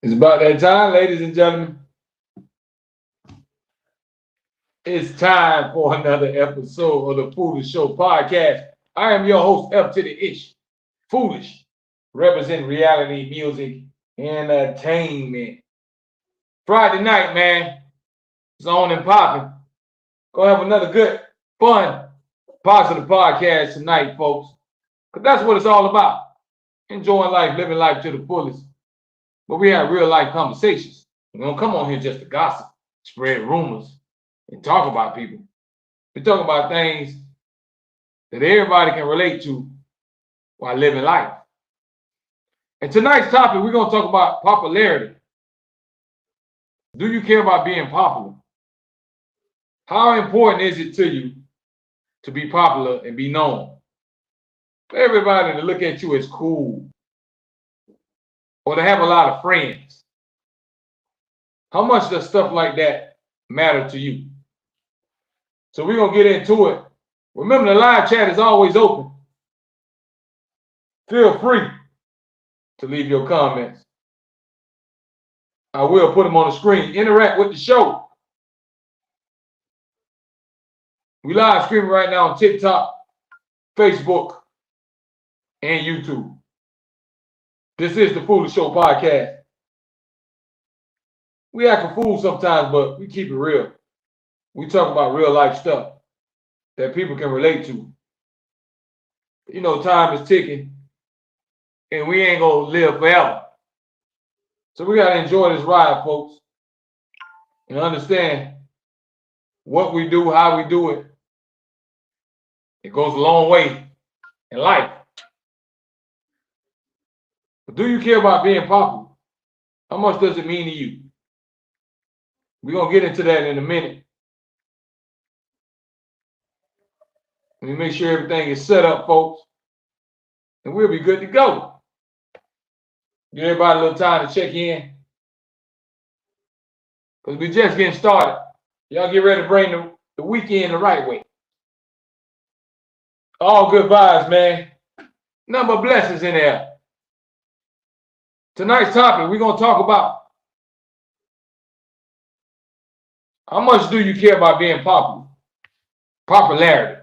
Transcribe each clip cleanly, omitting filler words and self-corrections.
It's about that time, ladies and gentlemen. It's time for another episode of the Foolish Show podcast. I am your host, F to the Ish. Foolish, representing reality, music, entertainment. Friday night, man. It's on and popping. Gonna have another good, fun, positive podcast tonight, folks. Because that's what it's all about. Enjoying life, living life to the fullest. But we have real life conversations. We don't come on here just to gossip, spread rumors, and talk about people. We talk about things that everybody can relate to while living life. And tonight's topic, we're going to talk about popularity. Do you care about being popular? How important is it to you to be popular and be known? For everybody to look at you as cool or to have a lot of friends. How much does stuff like that matter to you? So we're going to get into it. Remember, the live chat is always open. Feel free to leave your comments. I will put them on the screen. Interact with the show. We live streaming right now on TikTok, Facebook, and YouTube. This is the Foolish Show podcast. We act a fool sometimes, but we keep it real. We talk about real life stuff that people can relate to. You know, time is ticking, and we ain't gonna live forever. So we gotta enjoy this ride, folks, and understand what we do, how we do it. It goes a long way in life. But do you care about being popular? How much does it mean to you? We're going to get into that in a minute. Let me make sure everything is set up, folks. And we'll be good to go. Give everybody a little time to check in. Because we're just getting started. Y'all get ready to bring the weekend the right way. All good vibes, man. Number of blessings in there. Tonight's topic, we're going to talk about how much do you care about being popular? Popularity.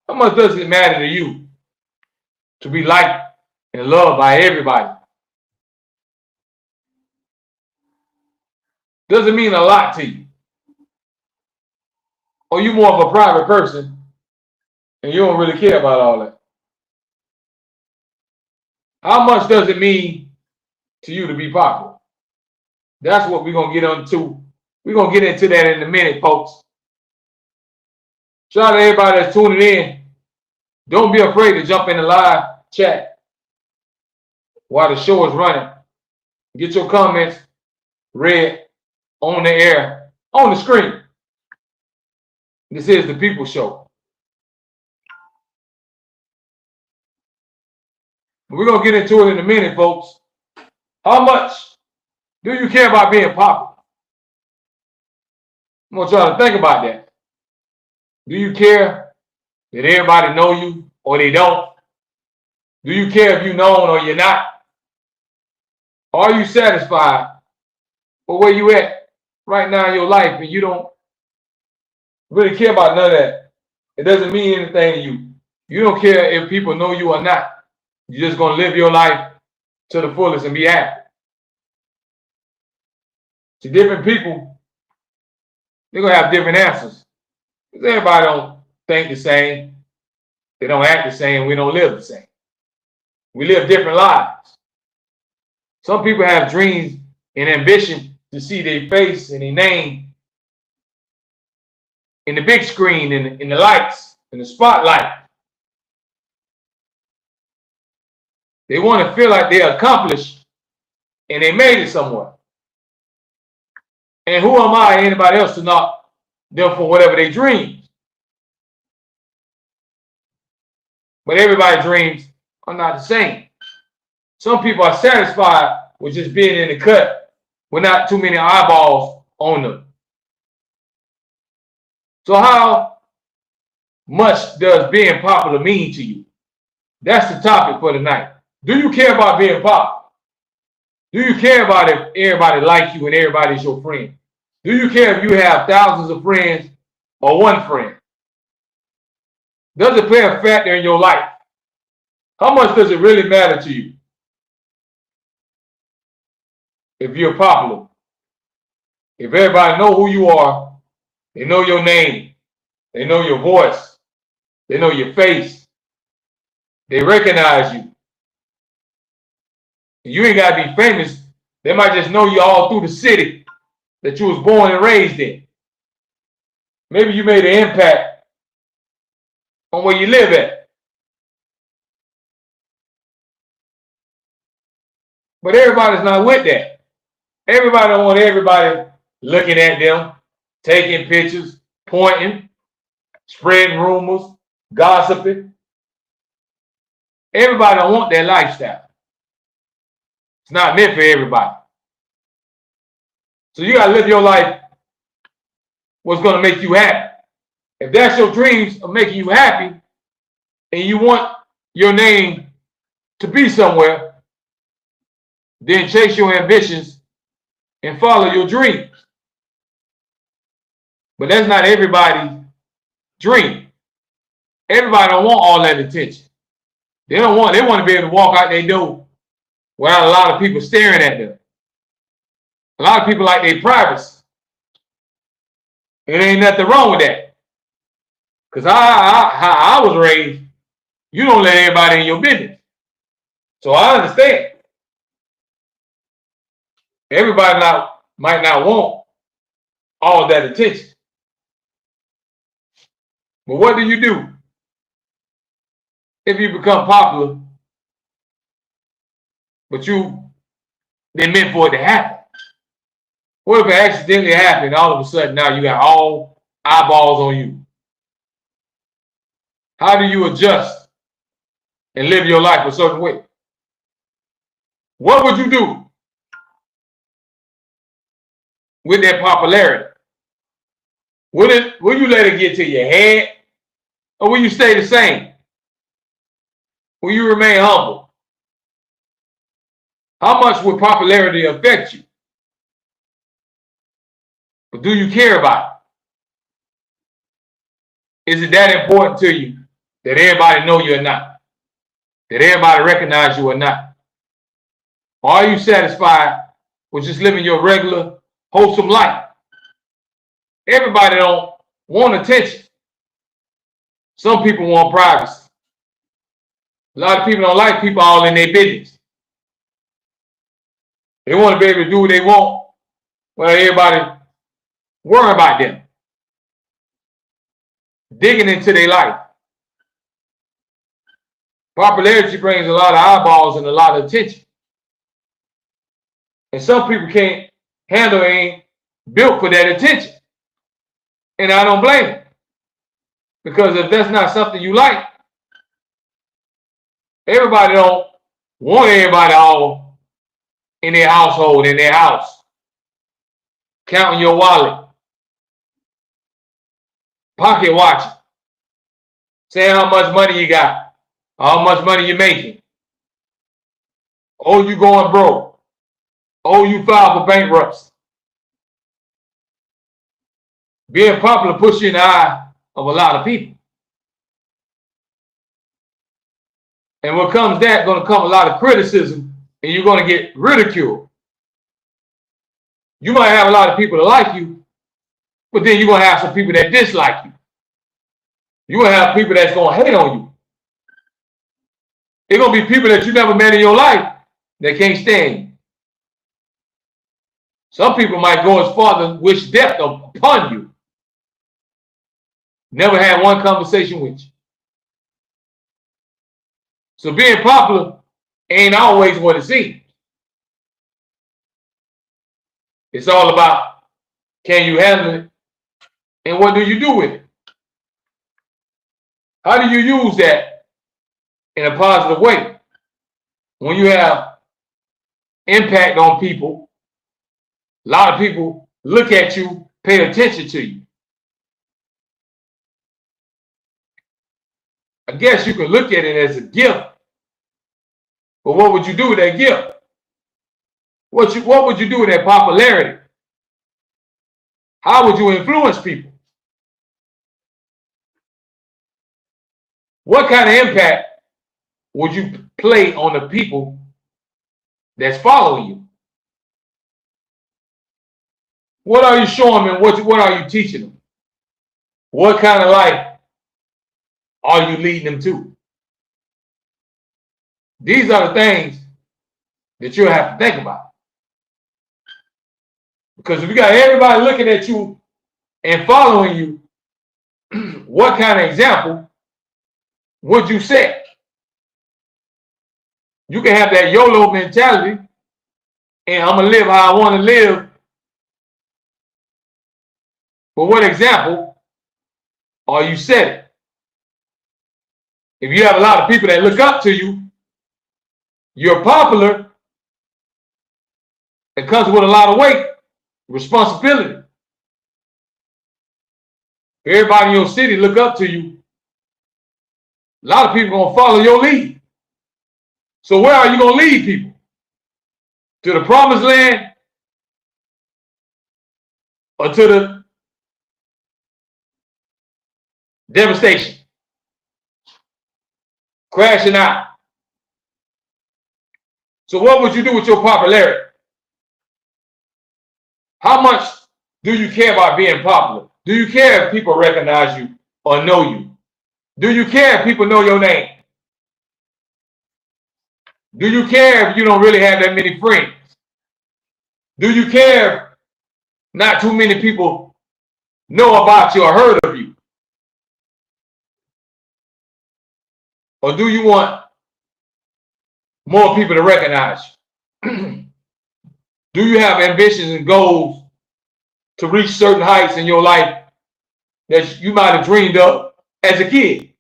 How much does it matter to you to be liked and loved by everybody? Does it mean a lot to you? Or you more of a private person and you don't really care about all that? How much does it mean to you to be popular? That's what we're going to get into. We're going to get into that in a minute, folks. Shout out to everybody that's tuning in. Don't be afraid to jump in the live chat while the show is running. Get your comments read on the air, on the screen. This is the People Show. We're going to get into it in a minute, folks. How much do you care about being popular? I want y'all to think about that. Do you care that everybody know you or they don't? Do you care if you're known or you're not? Are you satisfied with where you at right now in your life and you don't really care about none of that? It doesn't mean anything to you. You don't care if people know you or not. You're just going to live your life to the fullest and be happy. See, different people, they're going to have different answers. Because everybody don't think the same. They don't act the same. We don't live the same. We live different lives. Some people have dreams and ambition to see their face and their name in the big screen, in the lights, in the spotlight. They want to feel like they accomplished and they made it somewhere. And who am I, anybody else, to knock them for whatever they dream? But everybody's dreams are not the same. Some people are satisfied with just being in the cut with not too many eyeballs on them. So how much does being popular mean to you? That's the topic for tonight. Do you care about being popular? Do you care about if everybody likes you and everybody's your friend? Do you care if you have thousands of friends or one friend? Does it play a factor in your life? How much does it really matter to you if you're popular? If everybody know who you are, they know your name, they know your voice, they know your face, they recognize you. You ain't gotta be famous. They might just know you all through the city that you was born and raised in. Maybe you made an impact on where you live at. But everybody's not with that. Everybody don't want everybody looking at them, taking pictures, pointing, spreading rumors, gossiping. Everybody don't want that lifestyle. It's not meant for everybody. So you gotta live your life what's gonna make you happy. If that's your dreams of making you happy and you want your name to be somewhere, then chase your ambitions and follow your dreams. But that's not everybody's dream. Everybody don't want all that attention. They want to be able to walk out their door without a lot of people staring at them. A lot of people like their privacy. It ain't nothing wrong with that. Because how I was raised, you don't let everybody in your business. So I understand. Everybody might not want all that attention. But what do you do if you become popular, but you didn't meant for it to happen? What if it accidentally happened? All of a sudden now you got all eyeballs on you. How do you adjust and live your life a certain way? What would you do with that popularity? Will you let it get to your head, or will you stay the same? Will you remain humble? How much will popularity affect you? But do you care about it? Is it that important to you that everybody know you or not? That everybody recognize you or not? Or are you satisfied with just living your regular, wholesome life? Everybody don't want attention. Some people want privacy. A lot of people don't like people all in their business. They want to be able to do what they want without everybody worry about them. Digging into their life. Popularity brings a lot of eyeballs and a lot of attention. And some people can't handle, ain't built for that attention. And I don't blame them. Because if that's not something you like, everybody don't want everybody all in their household, in their house, counting your wallet, pocket watching, saying how much money you got, how much money you're making. Oh, you going broke. Oh, you filed for bankruptcy. Being popular puts you in the eye of a lot of people. And what comes that, going to come a lot of criticism, and you're going to get ridiculed. You might have a lot of people that like you, but then you're going to have some people that dislike you. You're going to have people that's going to hate on you. They're going to be people that you never met in your life that can't stand you. Some people might go as far to wish death upon you. Never had one conversation with you. So being popular ain't always what it seems. It's all about, can you handle it? And what do you do with it? How do you use that in a positive way? When you have impact on people, a lot of people look at you, pay attention to you. I guess you can look at it as a gift. But what would you do with that gift? What would you do with that popularity? How would you influence people? What kind of impact would you play on the people that's following you? What are you showing them? What are you teaching them? What kind of life are you leading them to? These are the things that you'll have to think about. Because if you got everybody looking at you and following you, what kind of example would you set? You can have that YOLO mentality, and I'm going to live how I want to live. But what example are you setting? If you have a lot of people that look up to you, you're popular, it comes with a lot of weight, responsibility. Everybody in your city look up to you. A lot of people are going to follow your lead. So where are you going to lead people? To the promised land or to the devastation? Crashing out. So what would you do with your popularity? How much do you care about being popular? Do you care if people recognize you or know you? Do you care if people know your name? Do you care if you don't really have that many friends? Do you care if not too many people know about you or heard of you? Or do you want more people to recognize you? Do you have ambitions and goals to reach certain heights in your life that you might have dreamed of as a kid?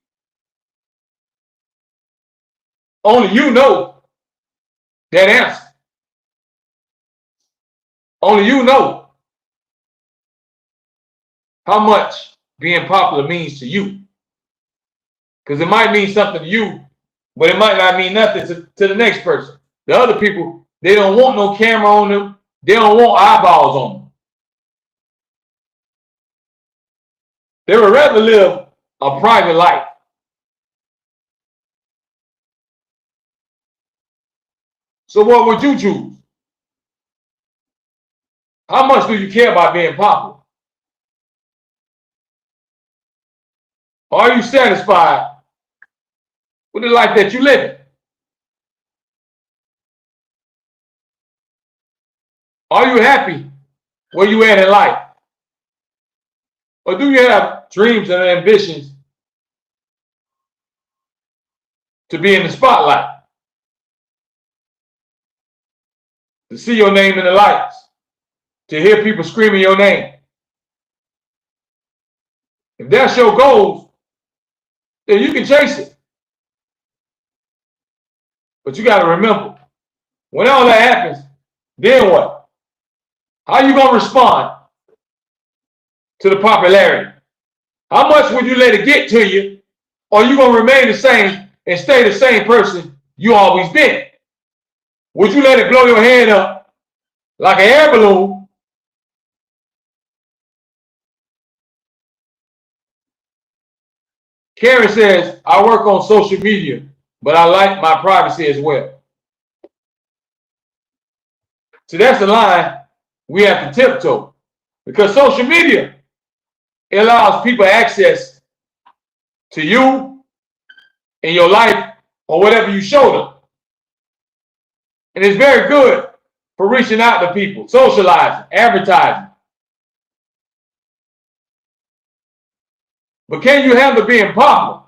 Only you know that answer. Only you know how much being popular means to you. Because it might mean something to you, but it might not mean nothing to the next person. The other people, they don't want no camera on them. They don't want eyeballs on them. They would rather live a private life. So what would you choose? How much do you care about being popular? Are you satisfied with the life that you live? Are you happy where you at in life? Or do you have dreams and ambitions to be in the spotlight? To see your name in the lights? To hear people screaming your name? If that's your goals, then you can chase it. But you got to remember, when all that happens, then what? How are you going to respond to the popularity? How much would you let it get to you? Or are you going to remain the same and stay the same person you always been? Would you let it blow your head up like an air balloon? Karen says, I work on social media, but I like my privacy as well. So that's the line we have to tiptoe. Because social media, it allows people access to you in your life or whatever you show them. And it's very good for reaching out to people, socializing, advertising. But can you handle being popular?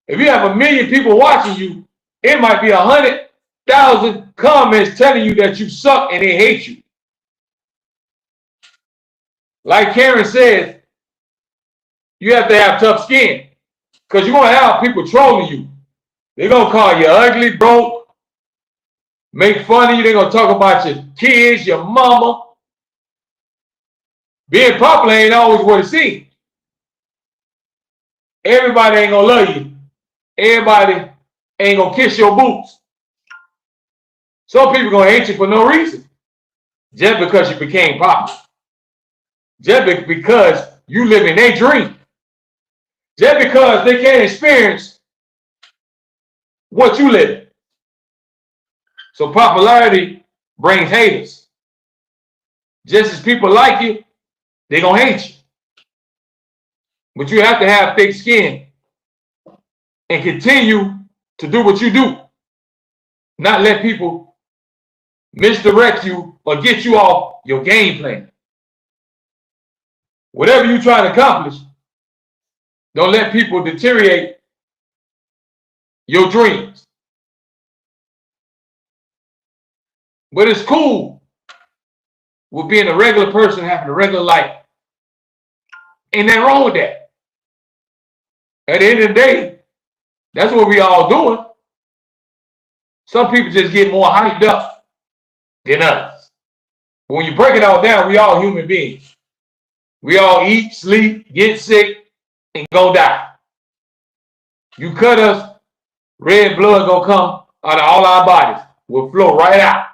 If you have 1 million people watching you, it might be 100,000 comments telling you that you suck and they hate you. Like Karen says, you have to have tough skin because you're going to have people trolling you. They're going to call you ugly, broke, make fun of you. They're going to talk about your kids, your mama. Being popular ain't always what it seems. Everybody ain't going to love you. Everybody ain't going to kiss your boots. Some people gonna hate you for no reason, just because you became popular, just because you live in their dream, just because they can't experience what you live in. So popularity brings haters. Just as people like you, they're gonna hate you. But you have to have thick skin and continue to do what you do. Not let people misdirect you or get you off your game plan. Whatever you try to accomplish, don't let people deteriorate your dreams. But it's cool with being a regular person, having a regular life. Ain't nothing wrong with that. At the end of the day, that's what we all doing. Some people just get more hyped up than others. But when you break it all down, we all human beings. We all eat, sleep, get sick, and go die. You cut us, red blood gonna come out of all our bodies. Will flow right out.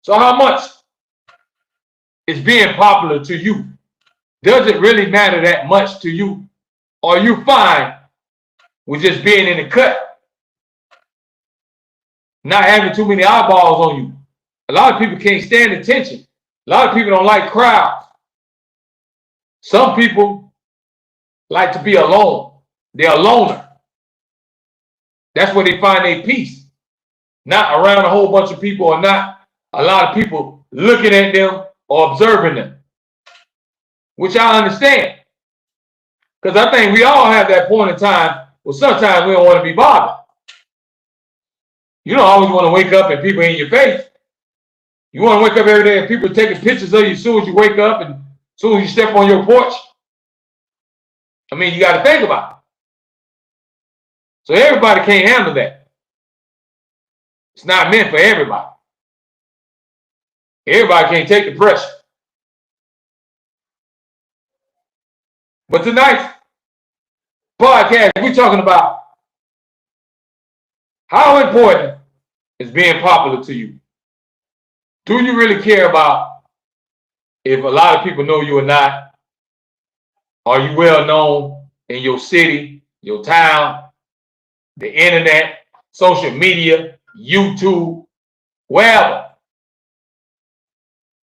So how much is being popular to you? Does it really matter that much to you? Or are you fine with just being in the cut? Not having too many eyeballs on you. A lot of people can't stand attention. A lot of people don't like crowds. Some people like to be alone. They're a loner. That's where they find their peace. Not around a whole bunch of people, or not a lot of people looking at them or observing them. Which I understand. Because I think we all have that point in time where sometimes we don't want to be bothered. You don't always want to wake up and people in your face. You want to wake up every day and people taking pictures of you as soon as you wake up and as soon as you step on your porch. I mean, you got to think about it. So everybody can't handle that. It's not meant for everybody. Everybody can't take the pressure. But tonight's podcast, we're talking about how important is being popular to you. Do you really care about if a lot of people know you or not? Are you well known in your city, your town, the internet, social media, YouTube, wherever?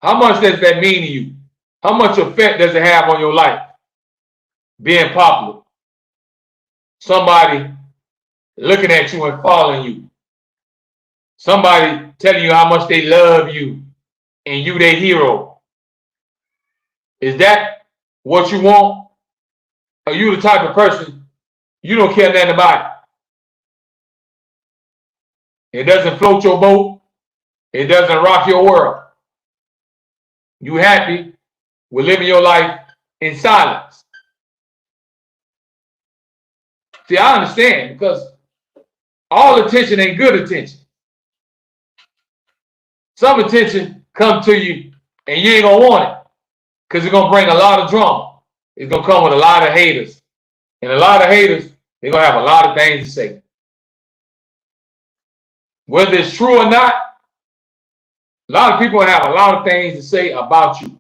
How much does that mean to you? How much effect does it have on your life? Being popular. Somebody looking at you and following you. Somebody telling you how much they love you and you their hero. Is that what you want? Are you the type of person you don't care nothing about it? It doesn't float your boat. It doesn't rock your world. You happy with living your life in silence. See, I understand, because all attention ain't good attention. Some attention come to you and you ain't gonna want it, because it's gonna bring a lot of drama. It's gonna come with a lot of haters. And a lot of haters, they're gonna have a lot of things to say. Whether it's true or not, a lot of people have a lot of things to say about you.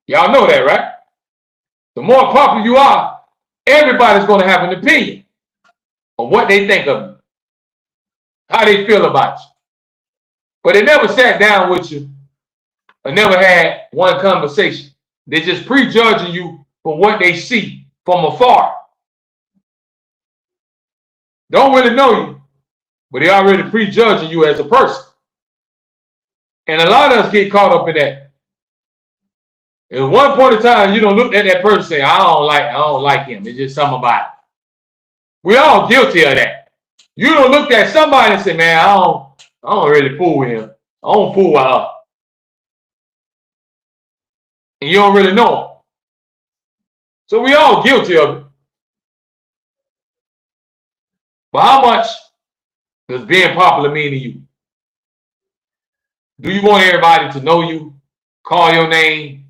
Y'all know that, right? The more popular you are, everybody's going to have an opinion on what they think of you, how they feel about you. But they never sat down with you or never had one conversation. They're just prejudging you from what they see from afar. Don't really know you, but they already prejudging you as a person. And a lot of us get caught up in that. At one point in time, you don't look at that person and say, I don't like him. It's just something about it. We're all guilty of that. You don't look at somebody and say, man, I don't really fool with him. I don't fool with her. And you don't really know him. So we all guilty of it. But how much does being popular mean to you? Do you want everybody to know you, call your name,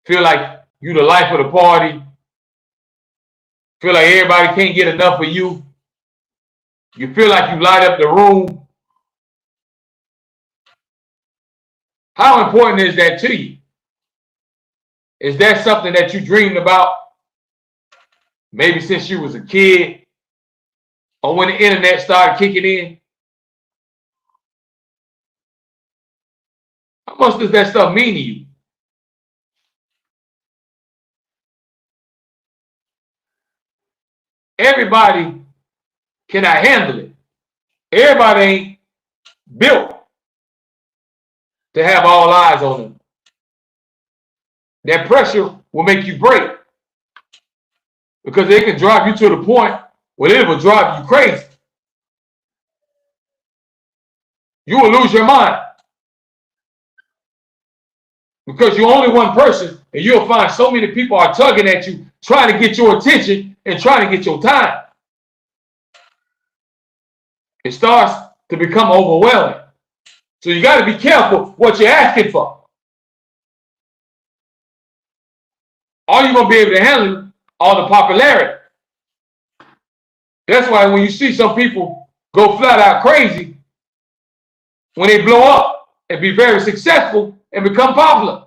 feel like you the life of the party? Feel like everybody can't get enough of you. You feel like you light up the room. How important is that to you? Is that something that you dreamed about maybe since you was a kid or when the internet started kicking in? How much does that stuff mean to you? Everybody cannot handle it. Everybody ain't built to have all eyes on them. That pressure will make you break because it can drive you to the point where it will drive you crazy. You will lose your mind because you're only one person and you'll find so many people are tugging at you, trying to get your attention and trying to get your time. It starts to become overwhelming. So you got to be careful what you're asking for. Are you going to be able to handle all the popularity? That's why when you see some people go flat out crazy, when they blow up and be very successful and become popular,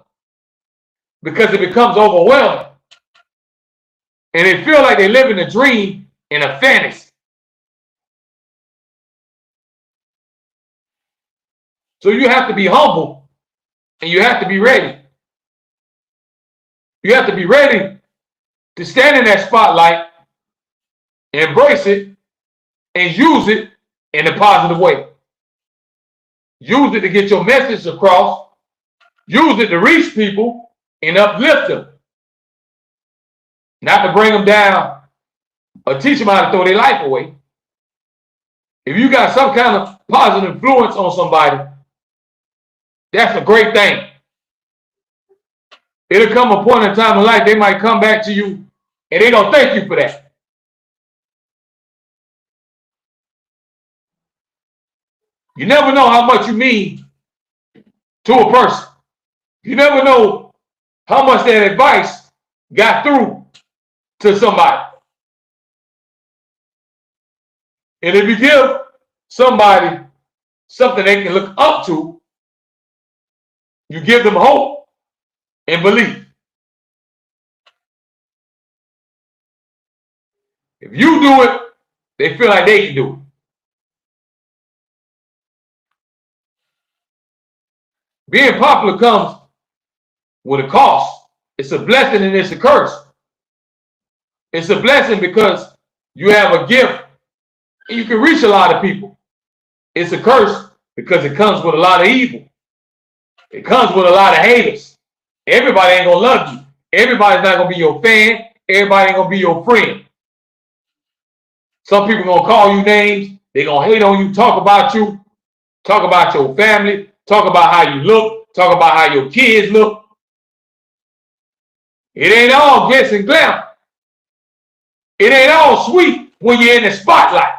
because it becomes overwhelming. And they feel like they live in a dream, in a fantasy. So you have to be humble and you have to be ready. You have to be ready to stand in that spotlight, embrace it, and use it in a positive way. Use it to get your message across. Use it to reach people and uplift them. Not to bring them down or teach them how to throw their life away. If you got some kind of positive influence on somebody, that's a great thing. It'll come a point in time in life they might come back to you and they don't thank you for that. You never know how much you mean to a person. You never know how much that advice got through to somebody. And if you give somebody something they can look up to, you give them hope and belief. If you do it, they feel like they can do it. Being popular comes with a cost. It's a blessing and it's a curse. It's a blessing because you have a gift and you can reach a lot of people. It's a curse because it comes with a lot of evil. It comes with a lot of haters. Everybody ain't gonna love you. Everybody's not gonna be your fan. Everybody ain't gonna be your friend. Some people gonna call you names. They gonna hate on you, talk about your family, talk about how you look, talk about how your kids look. It ain't all glitz and glamour. It ain't all sweet when you're in the spotlight.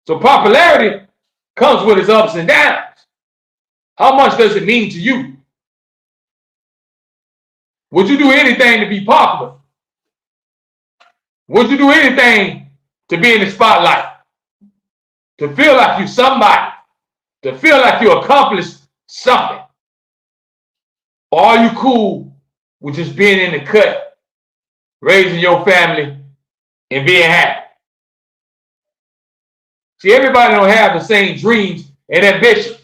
So popularity comes with its ups and downs. How much does it mean to you? Would you do anything to be popular? Would you do anything to be in the spotlight? To feel like you're somebody? To feel like you accomplished something? Or are you cool with just being in the cut, raising your family, and being happy? See, everybody don't have the same dreams and ambitions.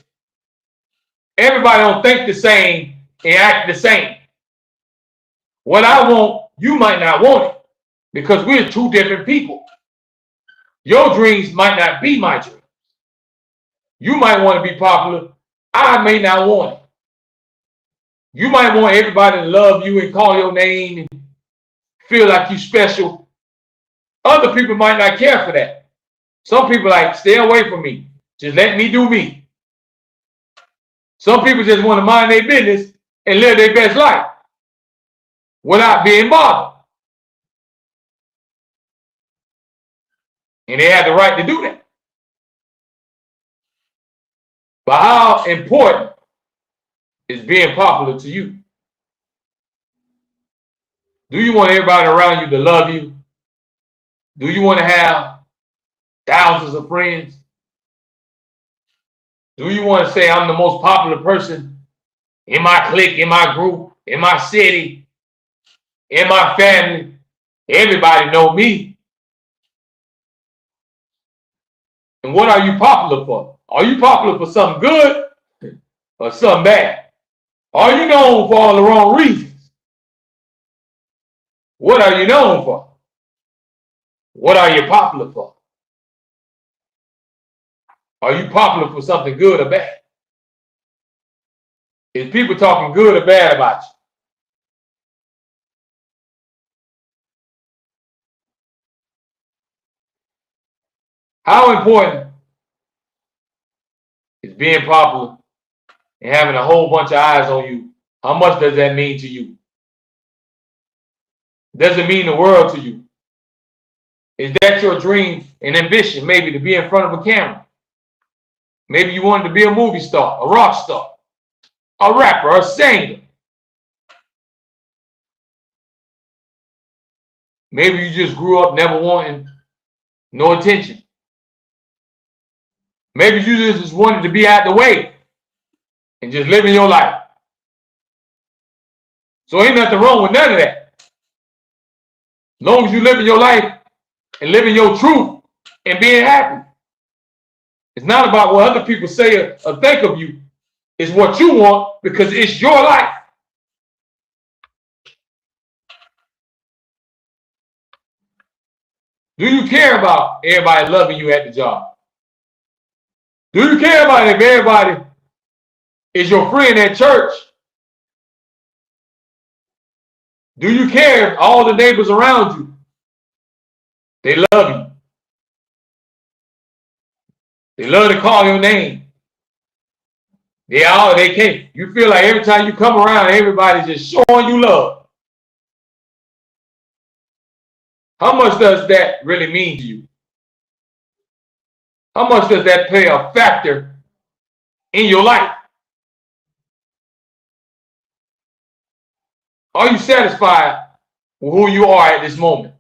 Everybody don't think the same and act the same. What I want, you might not want it because we're two different people. Your dreams might not be my dreams. You might want to be popular. I may not want it. You might want everybody to love you and call your name and feel like you're special. Other people might not care for that. Some people like, stay away from me. Just let me do me. Some people just want to mind their business and live their best life without being bothered. And they have the right to do that. But how important is being popular to you? Do you want everybody around you to love you? Do you want to have thousands of friends? Do you want to say, I'm the most popular person in my clique, in my group, in my city, in my family? Everybody know me. And what are you popular for? Are you popular for something good or something bad? Are you known for all the wrong reasons? What are you known for? What are you popular for? Are you popular for something good or bad? Is people talking good or bad about you? How important is being popular and having a whole bunch of eyes on you? How much does that mean to you? Does it mean the world to you? Is that your dream and ambition, maybe to be in front of a camera? Maybe you wanted to be a movie star, a rock star, a rapper, a singer. Maybe you just grew up never wanting no attention. Maybe you just wanted to be out the way and just living your life. So ain't nothing wrong with none of that. As long as you living your life and living your truth and being happy. It's not about what other people say or think of you. It's what you want because it's your life. Do you care about everybody loving you at the job? Do you care about if everybody is your friend at church? Do you care if all the neighbors around you, they love you? They love to call your name. They can't. You feel like every time you come around, everybody's just showing you love. How much does that really mean to you? How much does that play a factor in your life? Are you satisfied with who you are at this moment?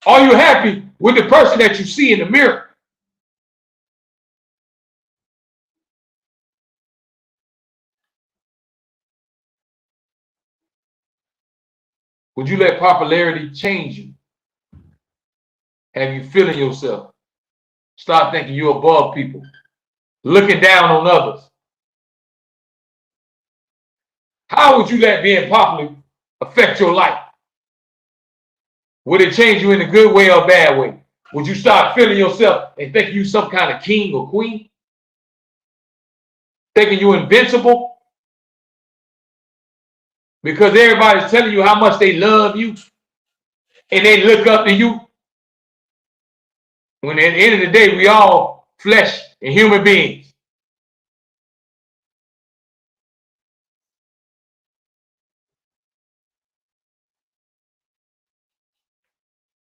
Are you happy with the person that you see in the mirror? Would you let popularity change you? Have you feeling yourself? Stop thinking you're above people, looking down on others. How would you let being popular affect your life? Would it change you in a good way or a bad way? Would you start feeling yourself and thinking you some kind of king or queen? Thinking you invincible? Because everybody's telling you how much they love you and they look up to you. When at the end of the day, we all flesh and human beings.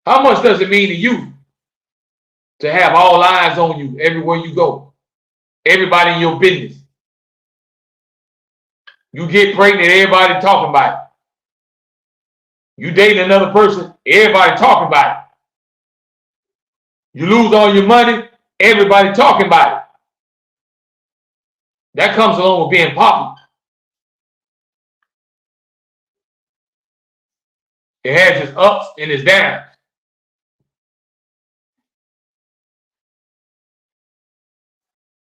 How much does it mean to you to have all eyes on you everywhere you go? Everybody in your business. You get pregnant, everybody talking about it. You date another person, everybody talking about it. You lose all your money, everybody talking about it. That comes along with being popular. It has its ups and its downs.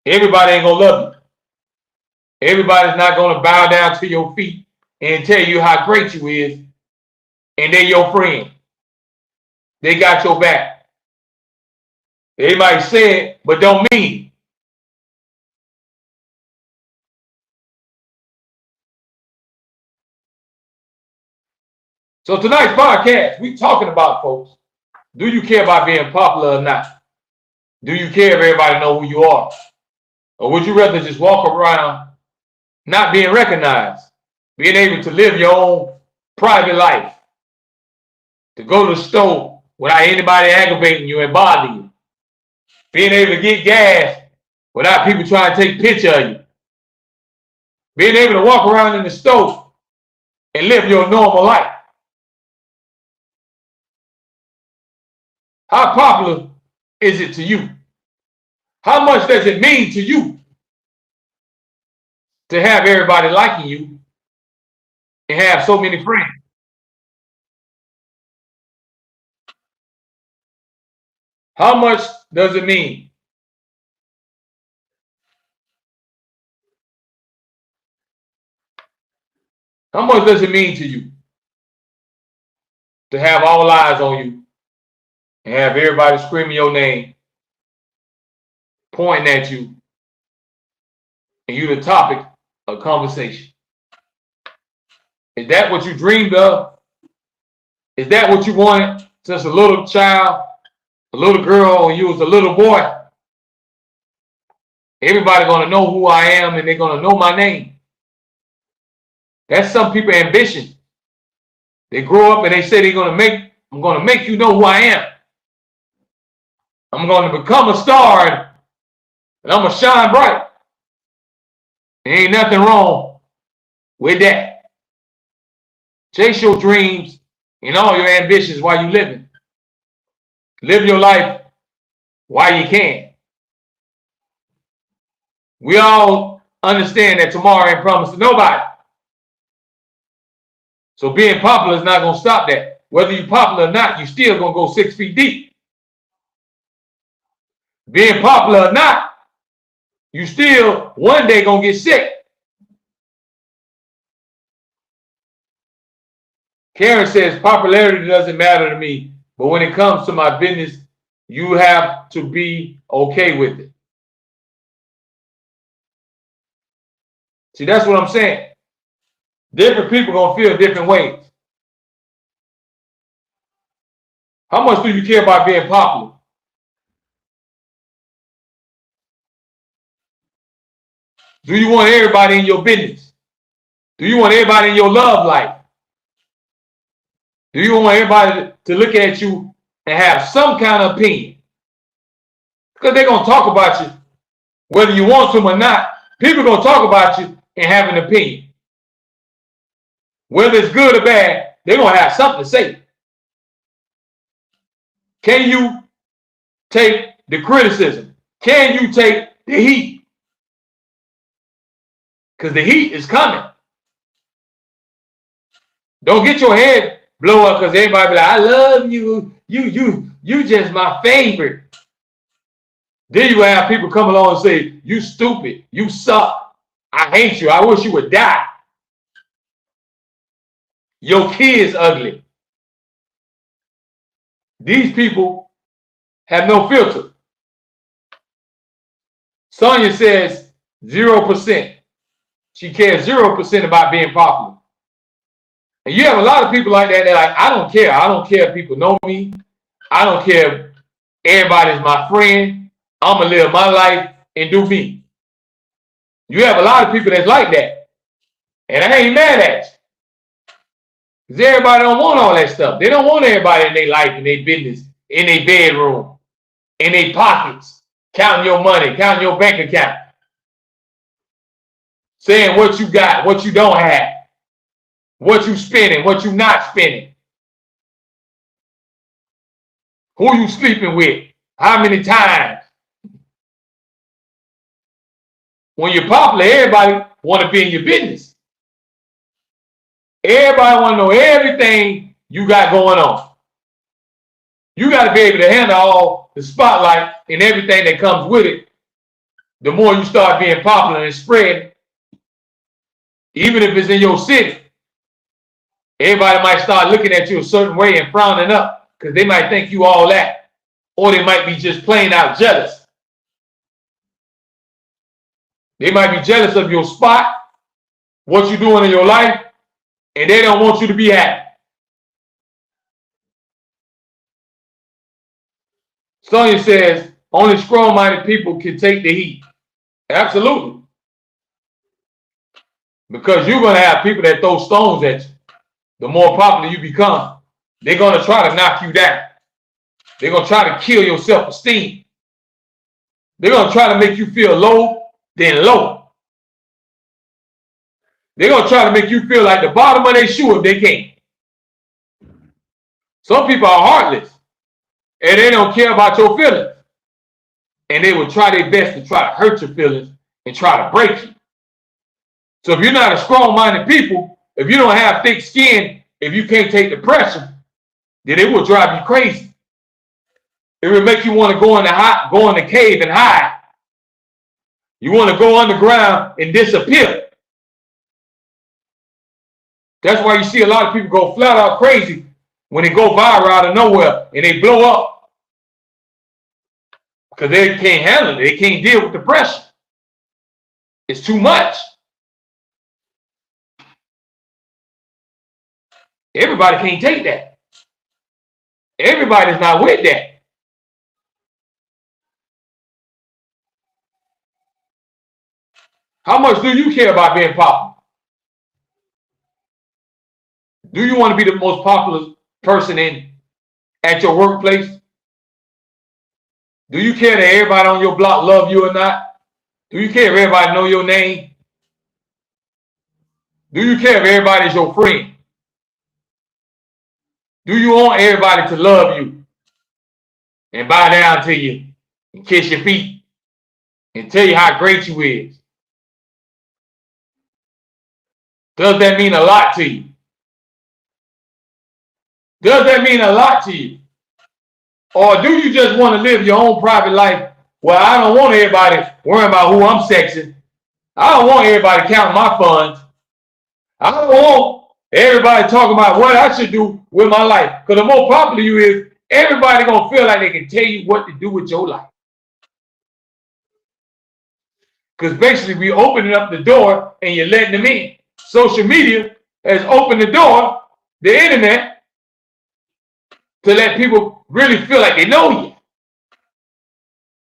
Everybody ain't gonna love you. Everybody's not gonna bow down to your feet and tell you how great you is, and they're your friend. They got your back. Everybody say it, but don't mean it. So tonight's podcast, we talking about, folks, do you care about being popular or not? Do you care if everybody know who you are? Or would you rather just walk around not being recognized, being able to live your own private life, to go to the store without anybody aggravating you and bothering you, being able to get gas without people trying to take a picture of you, being able to walk around in the store and live your normal life? How popular is it to you? How much does it mean to you to have everybody liking you and have so many friends? How much does it mean? How much does it mean to you to have all eyes on you and have everybody screaming your name, pointing at you, and you the topic of conversation? Is that what you dreamed of? Is that what you wanted since a little child, a little girl, when you was a little boy? Everybody gonna know who I am and they're gonna know my name. That's some people's ambition. They grow up and they say I'm gonna make you know who I am. I'm gonna become a star and I'm gonna shine bright. There ain't nothing wrong with that. Chase your dreams and all your ambitions while you living. Live your life while you can. We all understand that tomorrow ain't promised to nobody. So being popular is not going to stop that. Whether you're popular or not, you still going to go 6 feet deep. Being popular or not, you still one day going to get sick. Karen says, popularity doesn't matter to me, but when it comes to my business, you have to be okay with it. See, that's what I'm saying. Different people going to feel different ways. How much do you care about being popular? Do you want everybody in your business? Do you want everybody in your love life? Do you want everybody to look at you and have some kind of opinion? Because they're going to talk about you, whether you want to or not. People are going to talk about you and have an opinion. Whether it's good or bad, they're going to have something to say. Can you take the criticism? Can you take the heat? Because the heat is coming. Don't get your head blow up because everybody be like, I love you. You just my favorite. Then you have people come along and say, you stupid. You suck. I hate you. I wish you would die. Your kid's ugly. These people have no filter. Sonia says 0%. She cares 0% about being popular. And you have a lot of people like that. They're like, I don't care. I don't care if people know me. I don't care if everybody's my friend. I'm going to live my life and do me. You have a lot of people that's like that. And I ain't mad at you. Because everybody don't want all that stuff. They don't want everybody in their life, in their business, in their bedroom, in their pockets, counting your money, counting your bank account. Saying what you got, what you don't have, what you spending, what you not spending, who you sleeping with, how many times. When you're popular, everybody want to be in your business. Everybody want to know everything you got going on. You got to be able to handle all the spotlight and everything that comes with it. The more you start being popular and spreading, even if it's in your city, everybody might start looking at you a certain way and frowning up because they might think you all that, or they might be just plain out jealous. They might be jealous of your spot, what you're doing in your life, and they don't want you to be happy. Sonia says, only strong-minded people can take the heat. Absolutely. Because you're going to have people that throw stones at you. The more popular you become, they're going to try to knock you down. They're going to try to kill your self-esteem. They're going to try to make you feel low, then low. They're going to try to make you feel like the bottom of their shoe if they can. Some people are heartless. and they don't care about your feelings. And they will try their best to try to hurt your feelings and try to break you. So if you're not a strong-minded people, if you don't have thick skin, if you can't take the pressure, then it will drive you crazy. It will make you want to go in the cave and hide. You want to go underground and disappear. That's why you see a lot of people go flat out crazy when they go viral out of nowhere and they blow up. Because they can't handle it. They can't deal with the pressure. It's too much. Everybody can't take that. Everybody's not with that. How much do you care about being popular? Do you want to be the most popular person at your workplace? Do you care that everybody on your block love you or not? Do you care if everybody know your name? Do you care if everybody's your friend? Do you want everybody to love you and bow down to you and kiss your feet and tell you how great you is? Does that mean a lot to you? Does that mean a lot to you? Or do you just want to live your own private life where I don't want everybody worrying about who I'm sexing? I don't want everybody counting my funds. I don't want everybody talking about what I should do with my life. Because the more popular you is, everybody going to feel like they can tell you what to do with your life. Because basically we opening up the door and you're letting them in. Social media has opened the door, the internet, to let people really feel like they know you.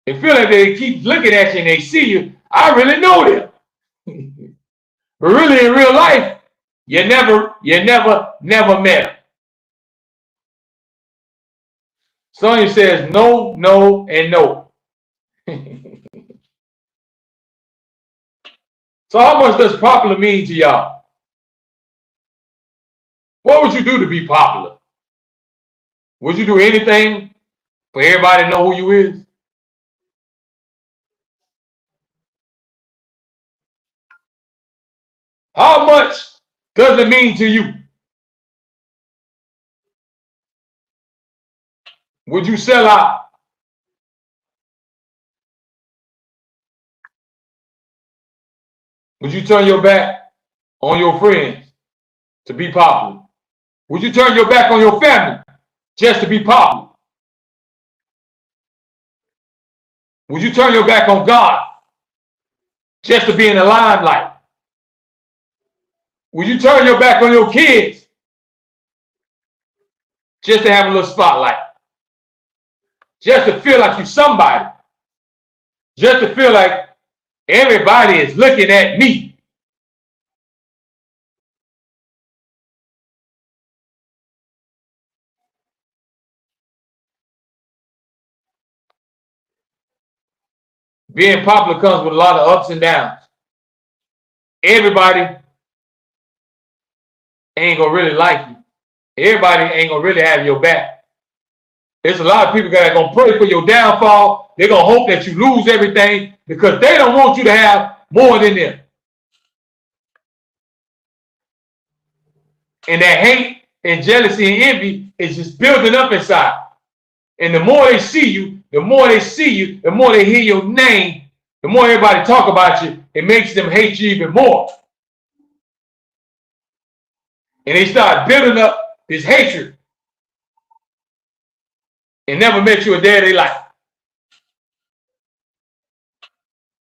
They feel like they keep looking at you and they see you. I really know them. But really in real life, you never met them. Sonya says no, no, and no. So how much does popular mean to y'all? What would you do to be popular? Would you do anything for everybody to know who you is? How much does it mean to you? Would you sell out? Would you turn your back on your friends to be popular? Would you turn your back on your family just to be popular? Would you turn your back on God just to be in the limelight? Would you turn your back on your kids just to have a little spotlight? Just to feel like you're somebody? Just to feel like everybody is looking at me? Being popular comes with a lot of ups and downs. Everybody ain't gonna really like you. Everybody ain't gonna really have your back. There's a lot of people that are gonna pray for your downfall. They're gonna hope that you lose everything because they don't want you to have more than them. And that hate and jealousy and envy is just building up inside. And the more they see you, the more they hear your name, the more everybody talk about you, it makes them hate you even more. And they start building up this hatred and never met you a day of their life.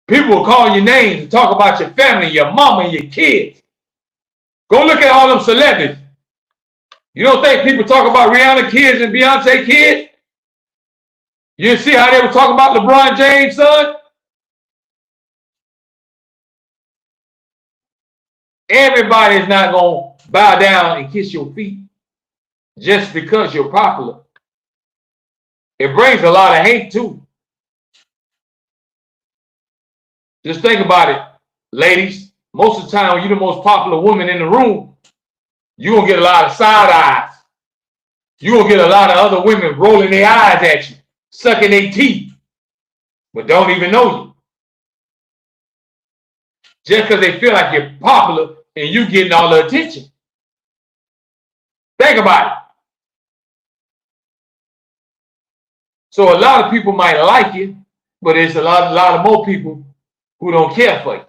People will call your names and talk about your family, your mama, and your kids. Go look at all them celebrities. You don't think people talk about Rihanna kids and Beyonce kids? You see how they were talking about LeBron James' son? Everybody is not going to bow down and kiss your feet just because you're popular. It brings a lot of hate too. Just think about it, ladies. Most of the time, when you're the most popular woman in the room, you're going to get a lot of side eyes. You will get a lot of other women rolling their eyes at you, sucking their teeth, but don't even know you. Just because they feel like you're popular and you getting all the attention. Think about it. So a lot of people might like you, but there's a lot of more people who don't care for you.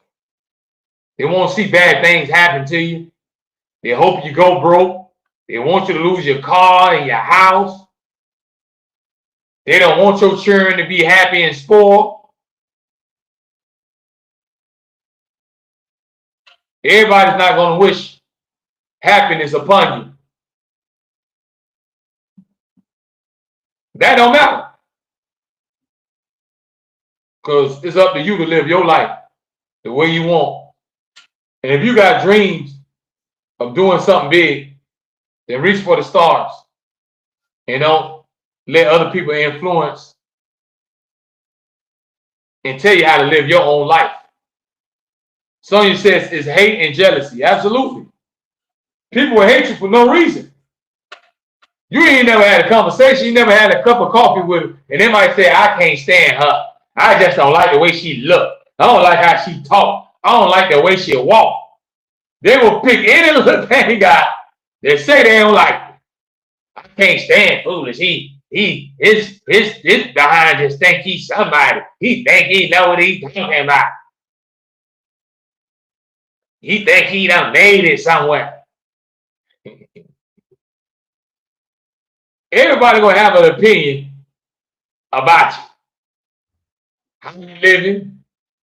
They won't see bad things happen to you. They hope you go broke. They want you to lose your car and your house. They don't want your children to be happy and spoiled. Everybody's not going to wish happiness upon you. That don't matter. Because it's up to you to live your life the way you want. And if you got dreams of doing something big, then reach for the stars. And don't let other people influence and tell you how to live your own life. Sonya says it's hate and jealousy. Absolutely. People will hate you for no reason. You ain't never had a conversation. You never had a cup of coffee with her. And they might say, I can't stand her. I just don't like the way she look. I don't like how she talk. I don't like the way she walk. They will pick any little thing out. They say they don't like it. I can't stand foolish. His behind just think he's somebody. He think he know what he's talking about. He think he done made it somewhere. Everybody gonna have an opinion about you. How you living,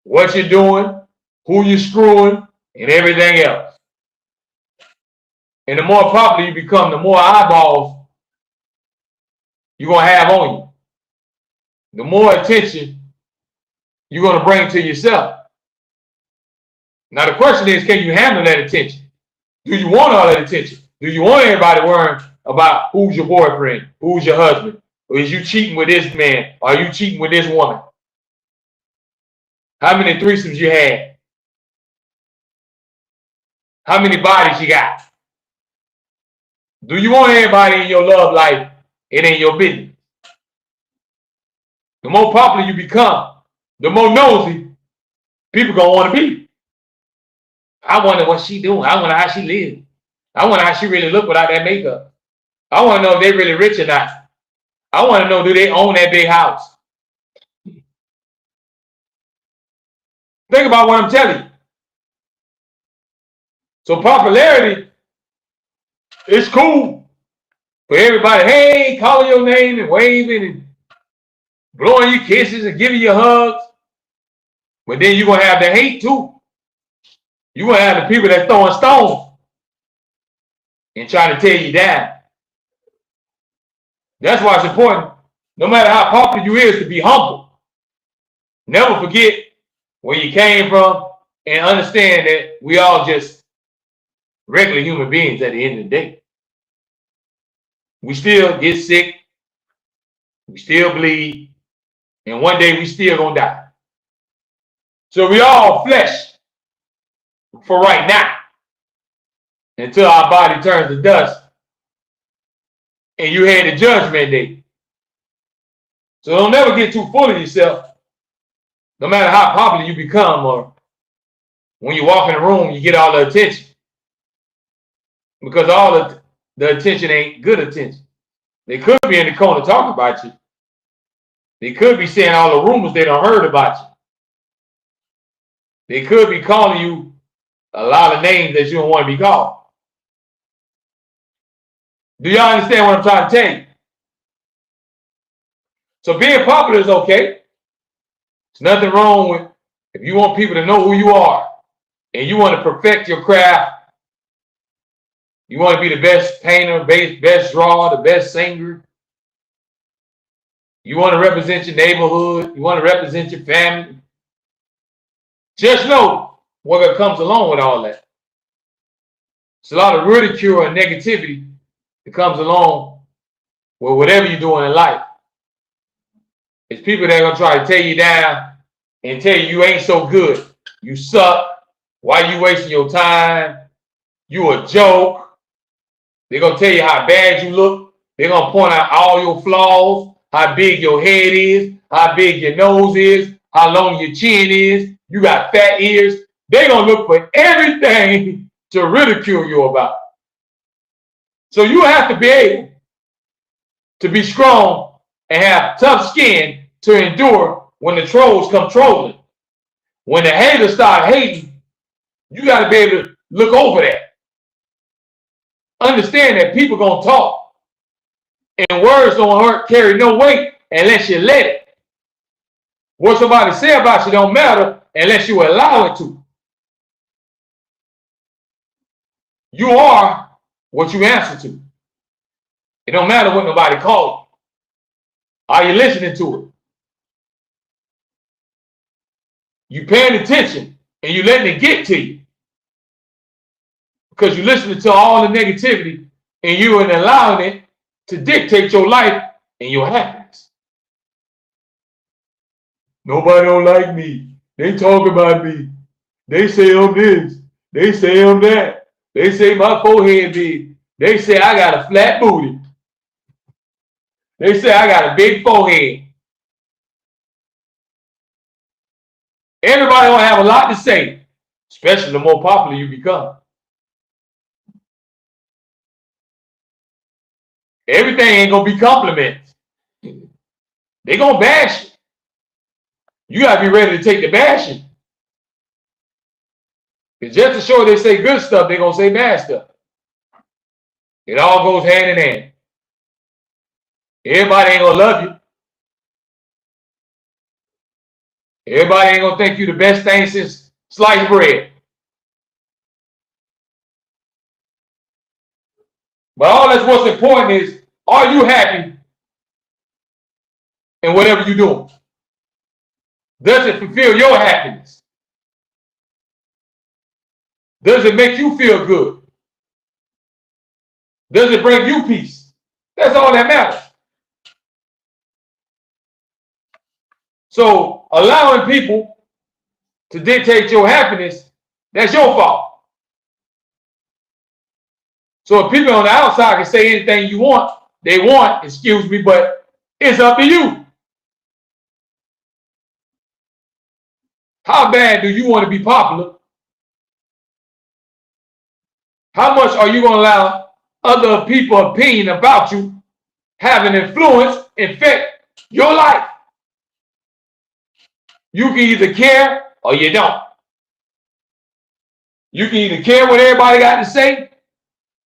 what you're doing, who you're screwing, and everything else. And the more popular you become, the more eyeballs you're gonna have on you. The more attention you're gonna bring to yourself. Now the question is, can you handle that attention? Do you want all that attention? Do you want everybody worrying about who's your boyfriend, who's your husband? Or is you cheating with this man? Or are you cheating with this woman? How many threesomes you had? How many bodies you got? Do you want everybody in your love life? It ain't your business. The more popular you become, the more nosy people gonna want to be. I wonder what she doing. I wonder how she lives. I wonder how she really look without that makeup. I want to know if they really rich or not. I want to know, do they own that big house? Think about what I'm telling you. So popularity is cool for everybody. Hey, calling your name and waving and blowing you kisses and giving you hugs. But then you're going to have the hate too. You're going to have the people that throwing stones and trying to tear you down. That's why it's important, no matter how popular you is, to be humble. Never forget where you came from and understand that we all just regular human beings at the end of the day. We still get sick. We still bleed. And one day we still gonna die. So we all flesh for right now until our body turns to dust and you had the judgment day. So don't never get too full of yourself, no matter how popular you become, or when you walk in the room, you get all the attention. Because all the attention ain't good attention. They could be in the corner talking about you. They could be saying all the rumors they done heard about you. They could be calling you a lot of names that you don't want to be called. Do y'all understand what I'm trying to tell you? So being popular is okay. There's nothing wrong with if you want people to know who you are and you want to perfect your craft. You want to be the best painter, best drawer, the best singer. You want to represent your neighborhood. You want to represent your family. Just know what comes along with all that. It's a lot of ridicule and negativity that comes along with whatever you're doing in life. It's people that are going to try to tear you down and tell you ain't so good. You suck. Why you wasting your time? You a joke. They're going to tell you how bad you look They're going to point out all your flaws, how big your head is, how big your nose is, how long your chin is. You got fat ears. They're going to look for everything to ridicule you about. So you have to be able to be strong and have tough skin to endure when the trolls come trolling. When the haters start hating, you got to be able to look over that. Understand that people going to talk. And words don't carry no weight unless you let it. What somebody say about you don't matter unless you allow it to. You are what you answer to. It don't matter what nobody calls you. Are you listening to it? You paying attention and you letting it get to you. Because you're listening to all the negativity and you are allowing it to dictate your life and your happiness. Nobody don't like me. They talk about me. They say I'm this. They say I'm that. They say my forehead big. They say I got a flat booty. They say I got a big forehead. Everybody gonna have a lot to say, especially the more popular you become. Everything ain't gonna be compliments. They gonna bash you. You gotta be ready to take the bashing. Because just to show they say good stuff, they gonna say bad stuff. It all goes hand in hand. Everybody ain't gonna love you. Everybody ain't gonna think you the best thing since sliced bread. But all that's what's important is, are you happy in whatever you're doing? Does it fulfill your happiness? Does it make you feel good? Does it bring you peace? That's all that matters. So allowing people to dictate your happiness, that's your fault. So if people on the outside can say anything you want, they want, excuse me, but it's up to you. How bad do you want to be popular? How much are you going to allow other people's opinion about you have an influence, affect your life? You can either care or you don't. You can either care what everybody got to say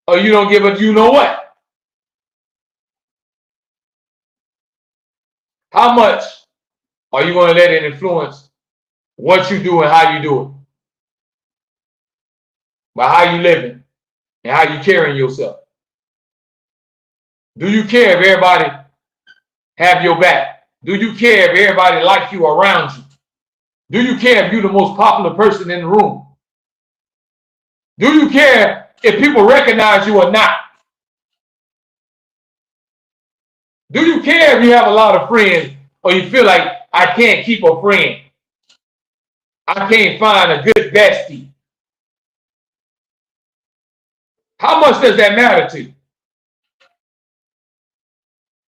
or you don't give a you know what. How much are you going to let it influence what you do and how you do it? By how you living and how you carrying yourself. Do you care if everybody have your back? Do you care if everybody like you around you? Do you care if you're the most popular person in the room? Do you care if people recognize you or not? Do you care if you have a lot of friends or you feel like I can't keep a friend? I can't find a good bestie. How much does that matter to you?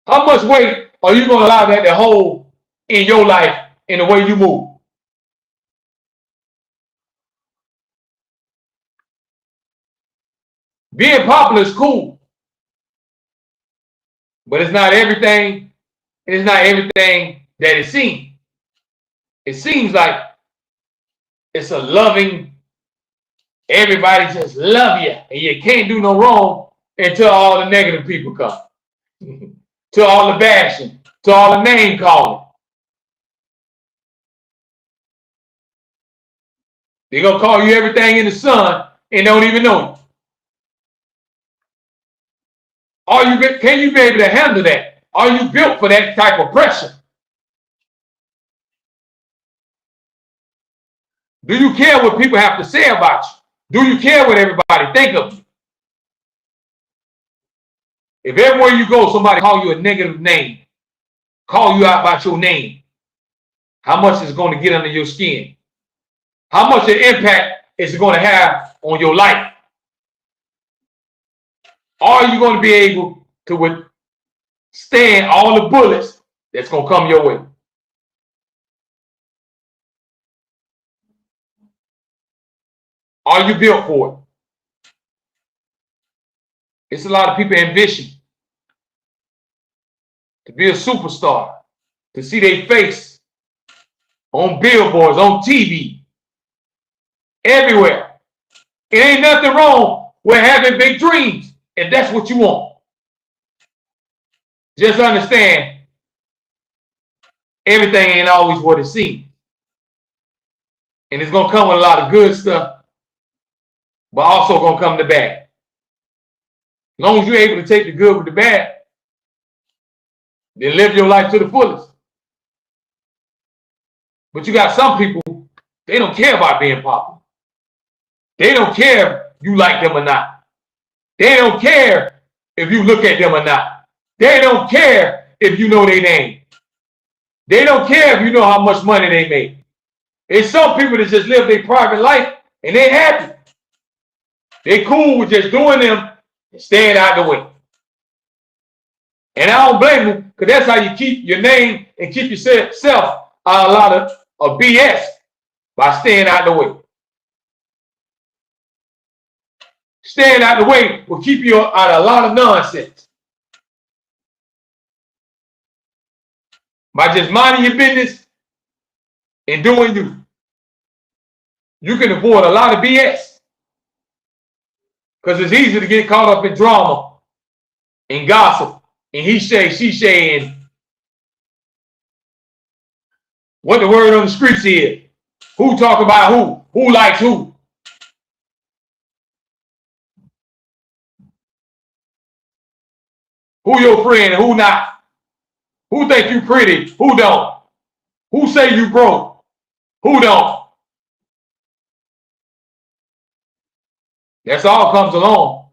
How much weight are you going to allow that to hold in your life in the way you move? Being popular is cool, but it's not everything. It's not everything that it seems. It seems like it's a loving, everybody just love you, and you can't do no wrong until all the negative people come, to all the bashing, to all the name calling. They're gonna call you everything in the sun and don't even know you. Can you be able to handle that? Are you built for that type of pressure? Do you care what people have to say about you? Do you care what everybody think of you? If everywhere you go, somebody call you a negative name, call you out by your name, how much is it going to get under your skin? How much of impact is it going to have on your life? Are you going to be able to stand all the bullets that's going to come your way. Are you built for it? It's a lot of people ambition to be a superstar, to see their face on billboards, on TV, everywhere. It ain't nothing wrong with having big dreams if that's what you want. Just understand, everything ain't always what it seems. And it's going to come with a lot of good stuff, but also going to come the bad. As long as you're able to take the good with the bad, then live your life to the fullest. But you got some people, they don't care about being popular. They don't care if you like them or not. They don't care if you look at them or not. They don't care if you know their name. They don't care if you know how much money they make. It's some people that just live their private life and they happy. They cool with just doing them and staying out the way. And I don't blame them, because that's how you keep your name and keep yourself out of a lot of BS, by staying out the way. Staying out the way will keep you out of a lot of nonsense. By just minding your business and doing you, you can avoid a lot of BS. Because it's easy to get caught up in drama and gossip and he say, she say, and what the word on the streets is. Who talk about who likes who. Who your friend and who not. Who think you pretty, who don't. Who say you broke, who don't. That's all comes along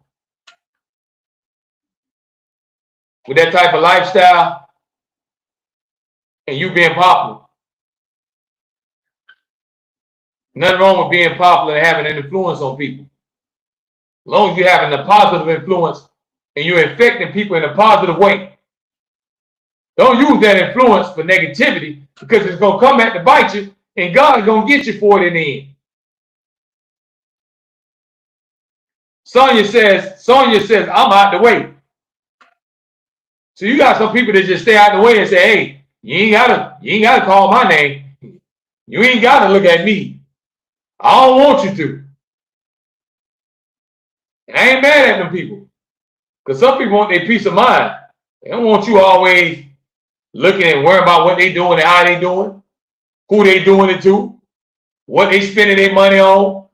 with that type of lifestyle and you being popular. Nothing wrong with being popular and having an influence on people. As long as you're having a positive influence and you're affecting people in a positive way. Don't use that influence for negativity, because it's going to come back to bite you and God is going to get you for it in the end. Sonia says, I'm out the way. So you got some people that just stay out the way and say, hey, you ain't gotta call my name. You ain't gotta look at me. I don't want you to. And I ain't mad at them people. Because some people want their peace of mind. They don't want you always looking and worrying about what they doing and how they doing, who they doing it to, what they spending their money on,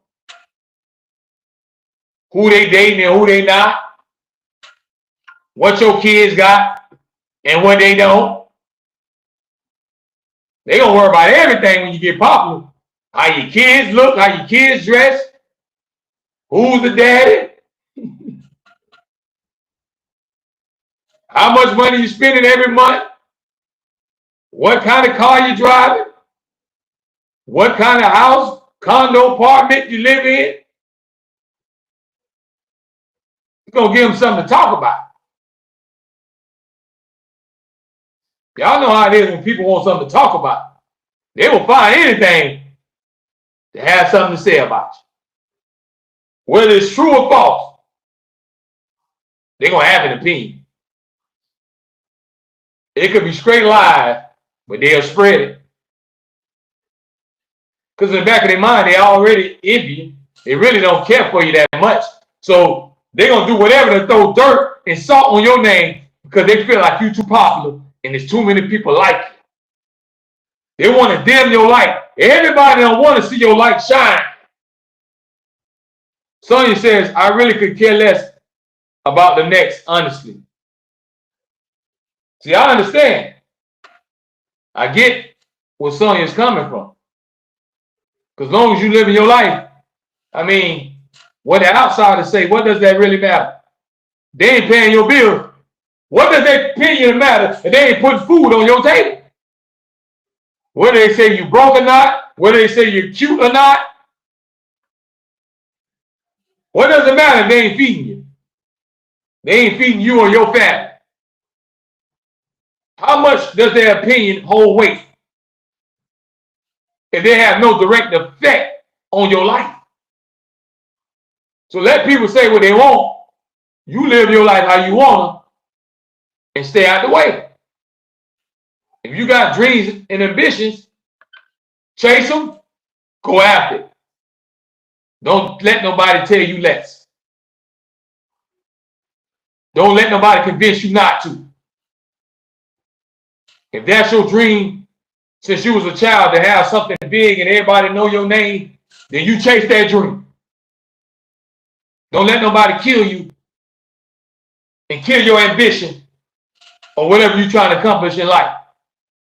who they dating and who they not, what your kids got and what they don't. They gonna worry about everything when you get popular. How your kids look, how your kids dress, who's the daddy, how much money you spending every month, what kind of car you driving, what kind of house, condo, apartment you live in. It's gonna give them something to talk about. Y'all know how it is when people want something to talk about. They will find anything to have something to say about you. Whether it's true or false, they're going to have an opinion. It could be straight lies, but they'll spread it. Because in the back of their mind, they already envy you. They really don't care for you that much. So they're going to do whatever to throw dirt and salt on your name, because they feel like you're too popular and there's too many people like you. They want to dim your light. Everybody don't want to see your light shine. Sonia says, I really could care less about the next, honestly. See, I understand. I get where Sonia's coming from. Because as long as you live in your life, I mean, what the outsiders say, what does that really matter? They ain't paying your bill. What does that opinion matter if they ain't putting food on your table? Whether they say you broke or not, whether they say you're cute or not, what does it matter if they ain't feeding you? They ain't feeding you or your family. How much does their opinion hold weight if they have no direct effect on your life? So let people say what they want. You live your life how you want and stay out the way. If you got dreams and ambitions, chase them, go after it. Don't let nobody tell you less. Don't let nobody convince you not to. If that's your dream, since you was a child, to have something big and everybody know your name, then you chase that dream. Don't let nobody kill you and kill your ambition or whatever you're trying to accomplish in life.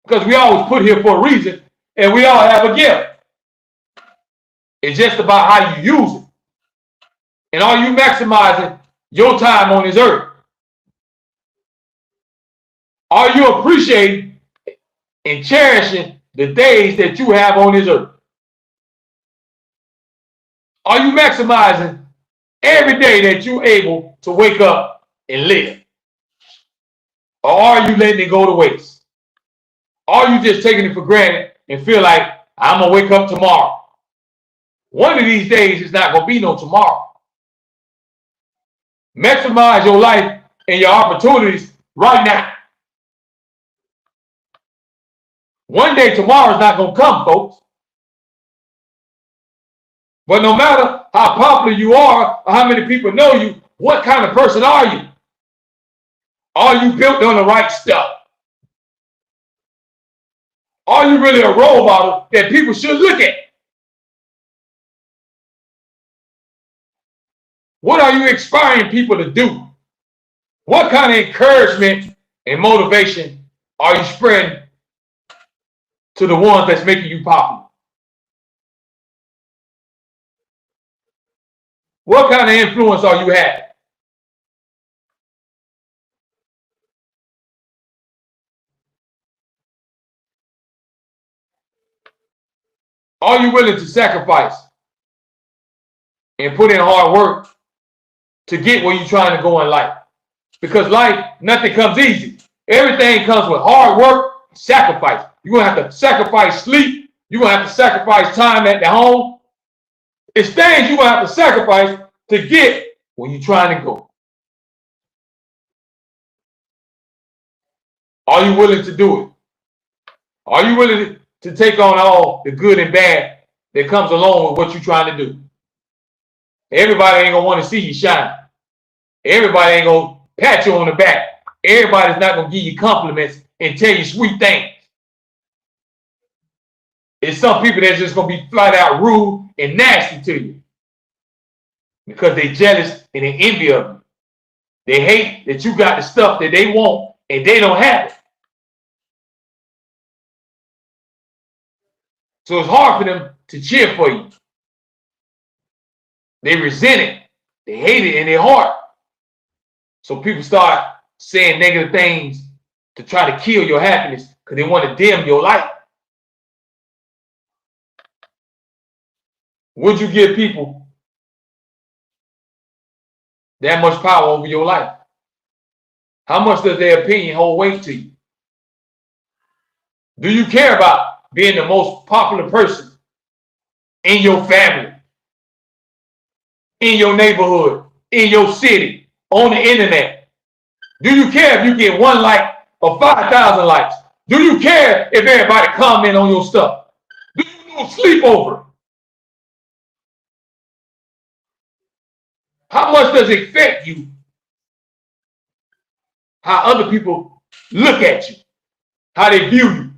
Because we always put here for a reason, and we all have a gift. It's just about how you use it. And are you maximizing your time on this earth? Are you appreciating and cherishing the days that you have on this earth? Are you maximizing every day that you're able to wake up and live? Or are you letting it go to waste? Are you just taking it for granted and feel like, I'm going to wake up tomorrow? One of these days, it's not going to be no tomorrow. Maximize your life and your opportunities right now. One day, tomorrow's not going to come, folks. But no matter how popular you are or how many people know you, what kind of person are you? Are you built on the right stuff? Are you really a role model that people should look at? What are you inspiring people to do? What kind of encouragement and motivation are you spreading to the ones that's making you popular? What kind of influence are you having? Are you willing to sacrifice and put in hard work to get where you're trying to go in life? Because life, nothing comes easy. Everything comes with hard work, sacrifice. You're going to have to sacrifice sleep. You're going to have to sacrifice time at the home. It's things you're going to have to sacrifice to get where you're trying to go. Are you willing to do it? Are you willing to take on all the good and bad that comes along with what you're trying to do? Everybody ain't going to want to see you shine. Everybody ain't going to pat you on the back. Everybody's not going to give you compliments and tell you sweet things. It's some people that's just going to be flat out rude and nasty to you because they jealous and they envy of you. They hate that you got the stuff that they want and they don't have it. So it's hard for them to cheer for you. They resent it. They hate it in their heart. So people start saying negative things to try to kill your happiness because they want to dim your light. Would you give people that much power over your life? How much does their opinion hold weight to you? Do you care about being the most popular person in your family, in your neighborhood, in your city, on the internet? Do you care if you get 1 like or 5,000 likes? Do you care if everybody comment on your stuff? Do you do a sleepover? How much does it affect you how other people look at you, how they view you?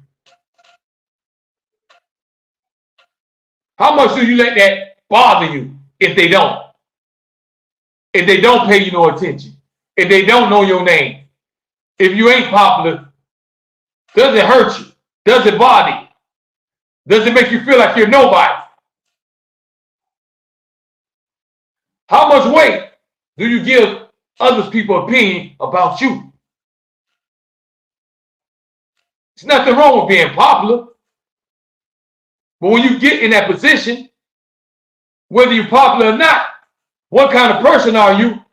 How much do you let that bother you if they don't? If they don't pay you no attention, if they don't know your name, if you ain't popular, does it hurt you? Does it bother you? Does it make you feel like you're nobody? How much weight do you give other people's opinion about you? There's nothing wrong with being popular. But when you get in that position, whether you're popular or not, what kind of person are you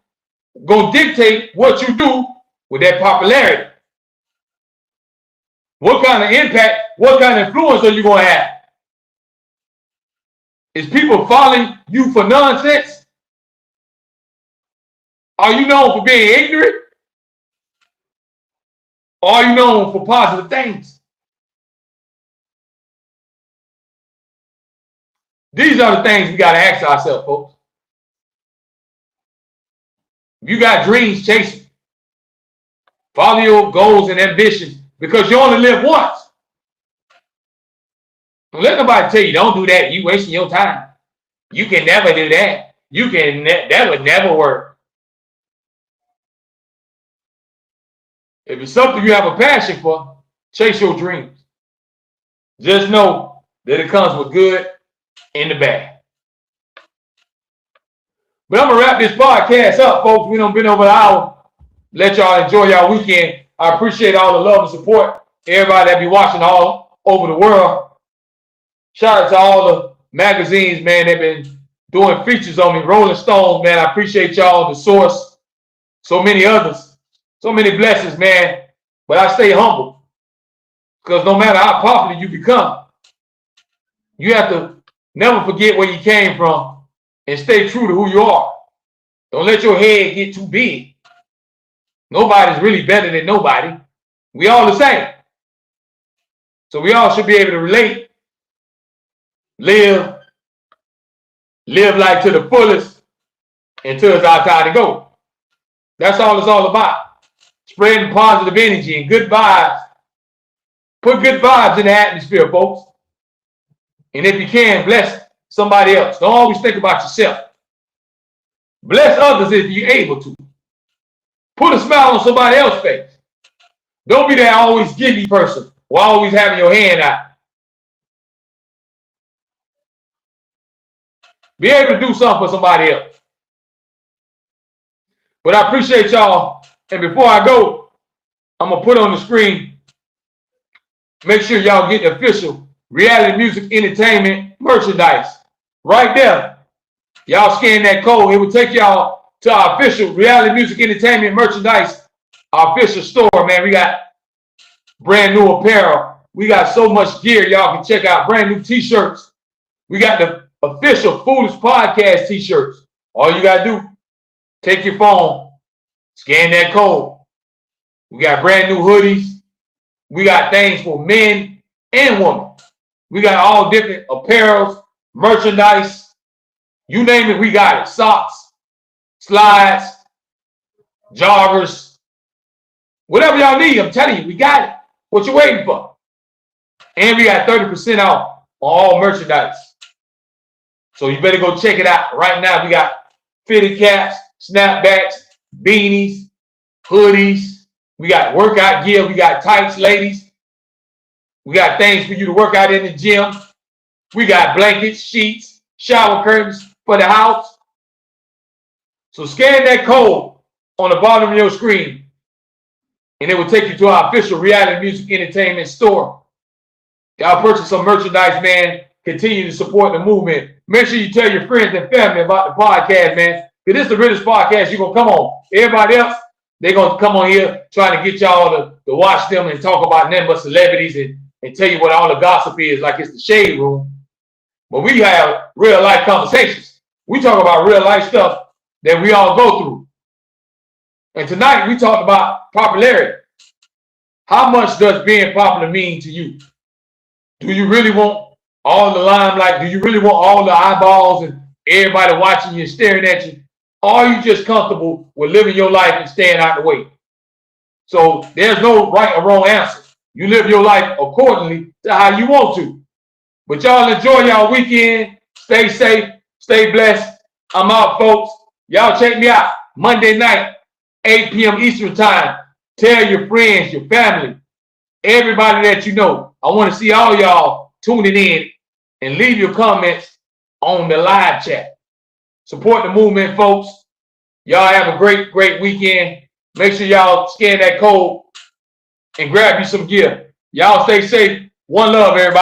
going to dictate what you do with that popularity? What kind of impact, what kind of influence are you going to have? Is people following you for nonsense? Are you known for being ignorant? Or are you known for positive things? These are the things we got to ask ourselves, folks. If you got dreams, chase them. Follow your goals and ambitions because you only live once. Don't let nobody tell you, don't do that. You wasting your time. You can never do that. That would never work. If it's something you have a passion for, chase your dreams. Just know that it comes with good and the bad. But I'm going to wrap this podcast up, folks. We done been over an hour. Let y'all enjoy y'all weekend. I appreciate all the love and support. Everybody that be watching all over the world. Shout out to all the magazines, man. They've been doing features on me. Rolling Stones, man. I appreciate y'all. The Source. So many others. So many blessings, man. But I stay humble. Because no matter how popular you become, you have to never forget where you came from and stay true to who you are. Don't let your head get too big. Nobody's really better than nobody. We all the same. So we all should be able to relate, live life to the fullest until it's our time to go. That's all it's all about. Spreading positive energy and good vibes. Put good vibes in the atmosphere, folks. And if you can, bless somebody else. Don't always think about yourself. Bless others if you're able to. Put a smile on somebody else's face. Don't be that always giddy person or always having your hand out. Be able to do something for somebody else. But I appreciate y'all. And before I go, I'm going to put on the screen. Make sure y'all get the official Reality Music Entertainment merchandise. Right there. Y'all scan that code. It will take y'all to our official Reality Music Entertainment merchandise, our official store, man. We got brand new apparel. We got so much gear. Y'all can check out brand new t-shirts. We got the official Foolish Podcast t-shirts. All you got to do, take your phone, scan that code. We got brand new hoodies. We got things for men and women. We got all different apparels, merchandise. You name it, we got it. Socks, slides, joggers, whatever y'all need, I'm telling you, we got it. What you waiting for? And we got 30% off on all merchandise. So you better go check it out. Right now, we got fitted caps, snapbacks, beanies, hoodies. We got workout gear. We got tights, ladies. We got things for you to work out in the gym. We got blankets, sheets, shower curtains for the house. So scan that code on the bottom of your screen, and it will take you to our official Reality Music Entertainment store. Y'all purchase some merchandise, man. Continue to support the movement. Make sure you tell your friends and family about the podcast, man. Because this is the realest podcast you're going to come on. Everybody else, they're going to come on here trying to get y'all to watch them and talk about nothing but celebrities and tell you what all the gossip is like it's the shade room. But we have real life conversations. We talk about real life stuff that we all go through. And tonight we talked about popularity. How much does being popular mean to you? Do you really want all the limelight? Do you really want all the eyeballs and everybody watching you and staring at you? Or are you just comfortable with living your life and staying out the way? So there's no right or wrong answer. You live your life accordingly to how you want to. But y'all enjoy y'all weekend. Stay safe. Stay blessed. I'm out, folks. Y'all check me out Monday night, 8 p.m. Eastern time. Tell your friends, your family, everybody that you know. I want to see all y'all tuning in and leave your comments on the live chat. Support the movement, folks. Y'all have a great, great weekend. Make sure y'all scan that code and grab you some gear. Y'all stay safe. One love, everybody.